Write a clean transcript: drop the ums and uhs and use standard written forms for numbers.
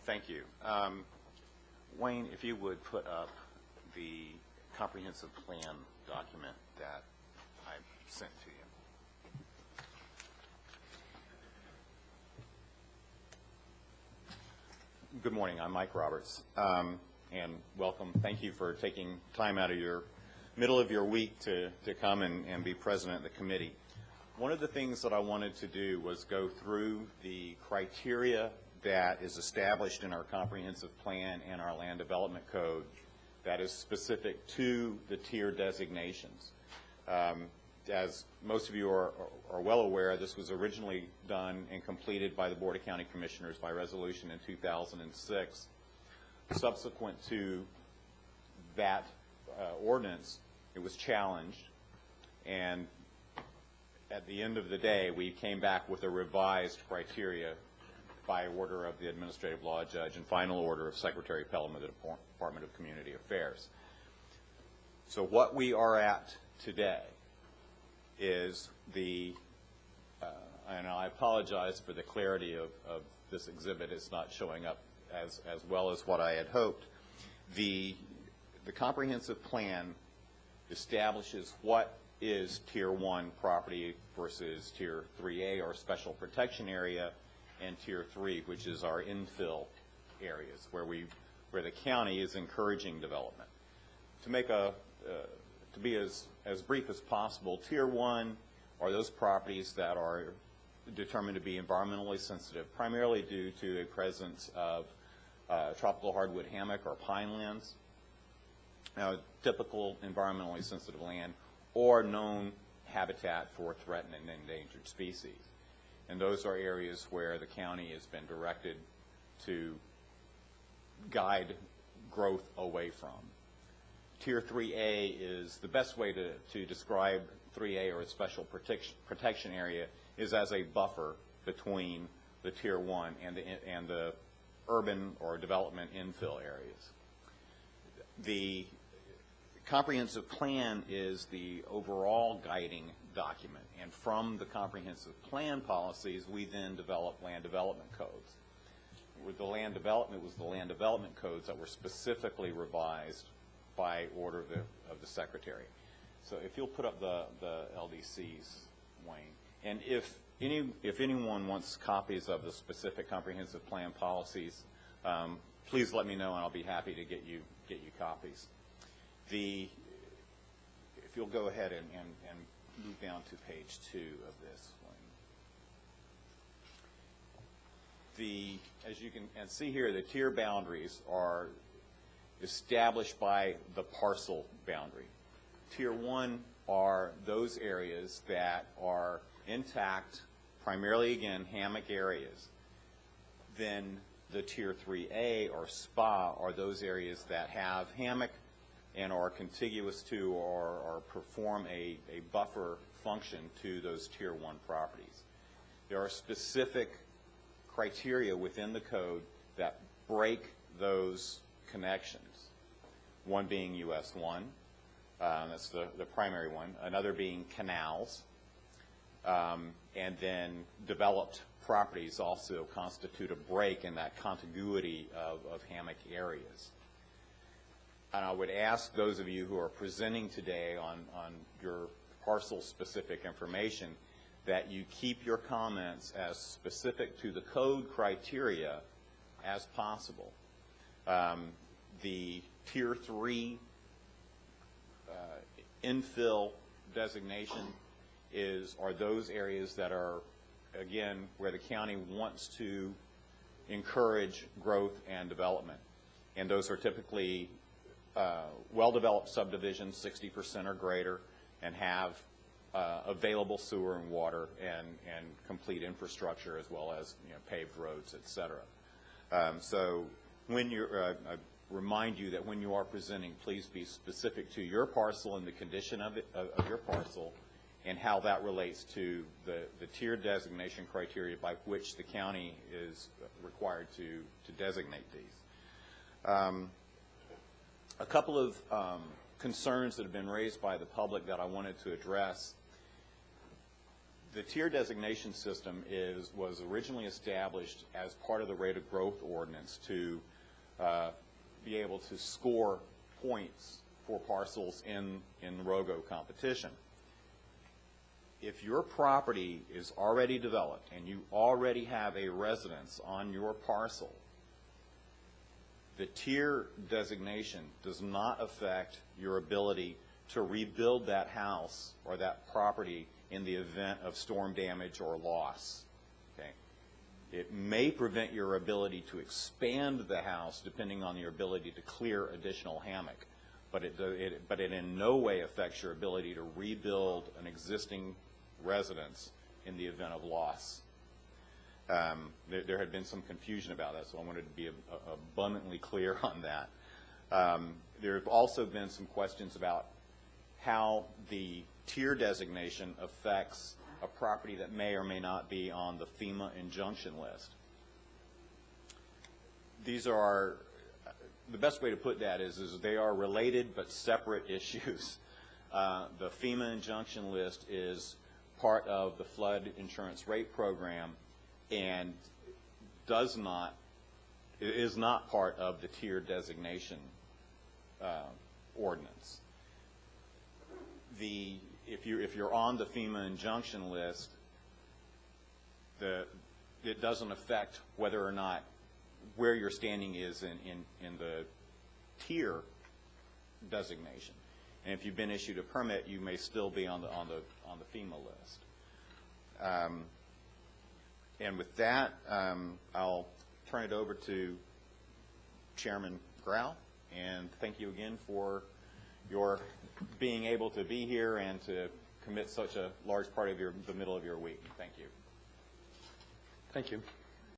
Thank you. Wayne, if you would put up the comprehensive plan document that I sent to you. Good morning. I'm Mike Roberts, and welcome. Thank you for taking time out of your middle of your week to come and be president of the committee. One of the things that I wanted to do was go through the criteria that is established in our comprehensive plan and our land development code that is specific to the tier designations. As most of you are well aware, this was originally done and completed by the Board of County Commissioners by resolution in 2006. Subsequent to that ordinance, it was challenged, and at the end of the day, we came back with a revised criteria by order of the administrative law judge and final order of Secretary Pelham of the Department of Community Affairs. So what we are at today is the, and I apologize for the clarity of this exhibit. It's not showing up as well as what I had hoped. The comprehensive plan establishes what is Tier 1 property versus Tier 3A, or special protection area, and Tier 3, which is our infill areas where the county is encouraging development. To make to be as brief as possible, Tier 1 are those properties that are determined to be environmentally sensitive, primarily due to the presence of tropical hardwood hammock or pine lands, typical environmentally sensitive land, or known habitat for threatened and endangered species. And those are areas where the county has been directed to guide growth away from. Tier 3A is the best way to describe 3A, or a special protection area, is as a buffer between the Tier 1 and the urban or development infill areas. The comprehensive plan is the overall guiding document, and from the comprehensive plan policies, we then develop land development codes. With the land development was the land development codes that were specifically revised by order of the Secretary. So if you'll put up the LDCs, Wayne, and if anyone wants copies of the specific comprehensive plan policies, please let me know, and I'll be happy to get you copies. If you'll go ahead and move down to page 2 of this, Wayne. As you can see here, the tier boundaries are established by the parcel boundary. Tier 1 are those areas that are intact, primarily, again, hammock areas. Then the Tier 3A, or SPA, are those areas that have hammock and are contiguous to or perform a buffer function to those Tier 1 properties. There are specific criteria within the code that break those connections, one being US 1, that's the primary one, another being canals, and then developed properties also constitute a break in that contiguity of hammock areas. And I would ask those of you who are presenting today on your parcel-specific information that you keep your comments as specific to the code criteria as possible. The Tier 3 infill designation are those areas that are, again, where the county wants to encourage growth and development. And those are typically well-developed subdivisions, 60% or greater, and have available sewer and water and complete infrastructure, as well as paved roads, et cetera. So when you're, I remind you that when you are presenting, please be specific to your parcel and the condition of your parcel, and how that relates to the tier designation criteria by which the county is required to designate these. A couple of concerns that have been raised by the public that I wanted to address. the tier designation system was originally established as part of the rate of growth ordinance to be able to score points for parcels in ROGO competition. If your property is already developed and you already have a residence on your parcel, the tier designation does not affect your ability to rebuild that house or that property in the event of storm damage or loss. Okay? It may prevent your ability to expand the house depending on your ability to clear additional hammock, but it in no way affects your ability to rebuild an existing residence in the event of loss. There had been some confusion about that, so I wanted to be abundantly clear on that. There have also been some questions about how the tier designation affects a property that may or may not be on the FEMA injunction list. These are, the best way to put that is they are related but separate issues. The FEMA injunction list is part of the flood insurance rate program and is not part of the tier designation ordinance. If you're on the FEMA injunction list, it doesn't affect whether or not where your standing is in the tier designation. And if you've been issued a permit, you may still be on the FEMA list. And with that, I'll turn it over to Chairman Grau, and thank you again for your being able to be here and to commit such a large part of the middle of your week. Thank you. Thank you.